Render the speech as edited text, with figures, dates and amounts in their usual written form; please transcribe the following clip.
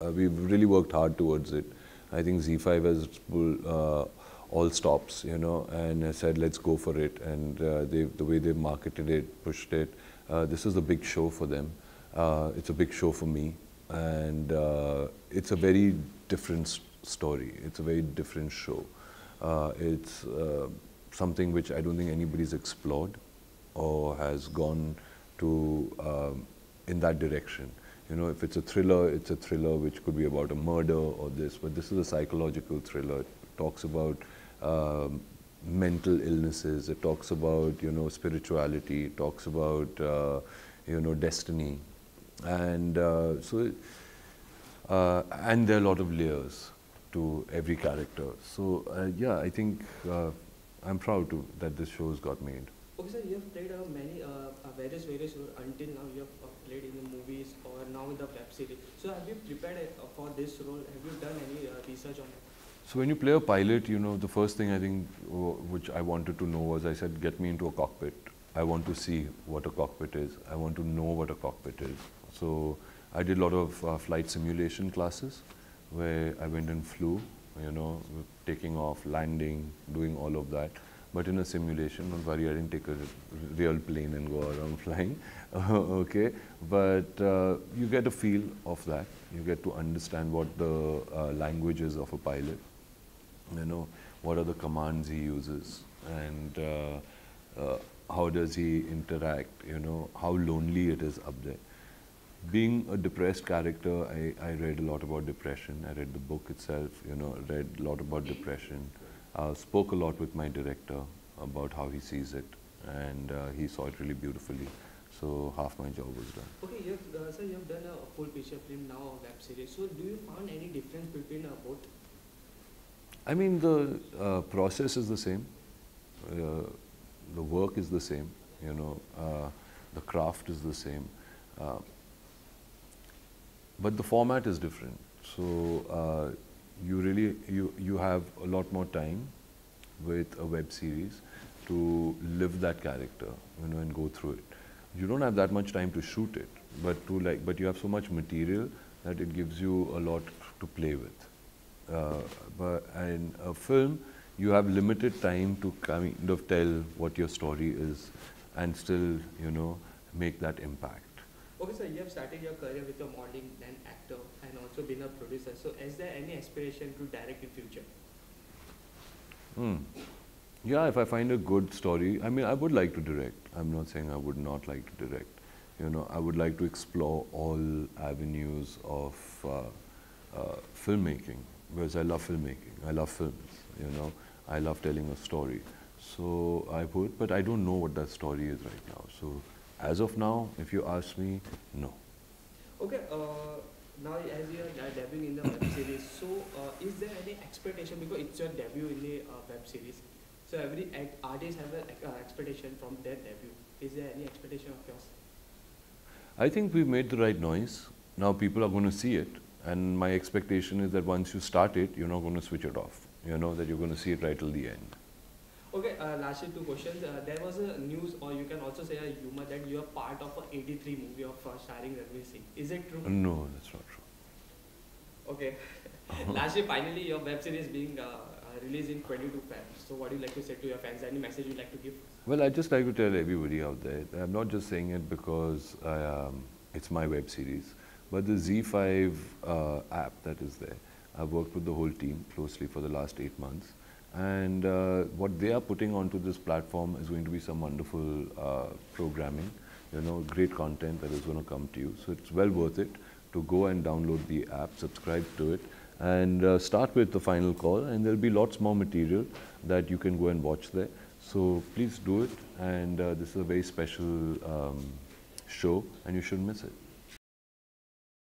We've really worked hard towards it. I think Z5 has pulled all stops, you know, and has said, let's go for it. And the way they marketed it, pushed it, this is a big show for them. It's a big show for me. And it's a very different story. It's a very different show. It's something which I don't think anybody's explored or has gone to in that direction. You know, if it's a thriller which could be about a murder or this, but this is a psychological thriller. It talks about mental illnesses. It talks about, you know, spirituality. It talks about, you know, destiny. And and there are a lot of layers to every character. So yeah, I think I'm proud that this show has got made. Okay, sir, you have played many various roles until now. You have played in the movies or now in the web series. So have you prepared for this role? Have you done any research on it? So when you play a pilot, you know, the first thing I think which I wanted to know was, I said, get me into a cockpit. I want to see what a cockpit is. I want to know what a cockpit is. So I did a lot of flight simulation classes where I went and flew, you know, taking off, landing, doing all of that. But in a simulation, don't worry, I didn't take a real plane and go around flying, okay? But you get a feel of that. You get to understand what the language is of a pilot, you know, what are the commands he uses, and how does he interact, you know, how lonely it is up there. Being a depressed character, I read a lot about depression. I read the book itself, you know, read a lot about depression. Spoke a lot with my director about how he sees it, and he saw it really beautifully. So half my job was done. Okay, sir, you have done a full feature film, now a web series. So do you find any difference between both? I mean, the process is the same. The work is the same. You know, the craft is the same. But the format is different. So you have a lot more time with a web series to live that character, you know, and go through it. You don't have that much time to shoot it, but you have so much material that it gives you a lot to play with. But in a film, you have limited time to kind of tell what your story is and still, you know, make that impact. Okay, so you have started your career with a modeling, then actor, and also been a producer. So is there any aspiration to direct in future? Yeah, if I find a good story, I mean, I would like to direct. I'm not saying I would not like to direct. You know, I would like to explore all avenues of filmmaking, because I love filmmaking. I love films, you know. I love telling a story. So I would, but I don't know what that story is right now. So as of now, if you ask me, no. Okay, now as you are debuting in the web series, so is there any expectation, because it's your debut in the web series, so every artist has an expectation from their debut. Is there any expectation of yours? I think we've made the right noise. Now people are going to see it, and my expectation is that once you start it, you're not going to switch it off. You know, that you're going to see it right till the end. Okay, lastly, two questions. There was a news, or you can also say a rumor, that you are part of a 83 movie of starring Ranveer Singh. Is it true? No, that's not true. Okay. Lastly, finally, your web series being released in 22 Feb. So what do you like to say to your fans? Any message you'd like to give? Well, I'd just like to tell everybody out there, I'm not just saying it because it's my web series, but the Z5 app that is there, I've worked with the whole team closely for the last 8 months. And what they are putting onto this platform is going to be some wonderful programming, you know, great content that is going to come to you. So it's well worth it to go and download the app, subscribe to it, and start with The Final Call. And there'll be lots more material that you can go and watch there. So please do it. And this is a very special show, and you shouldn't miss it.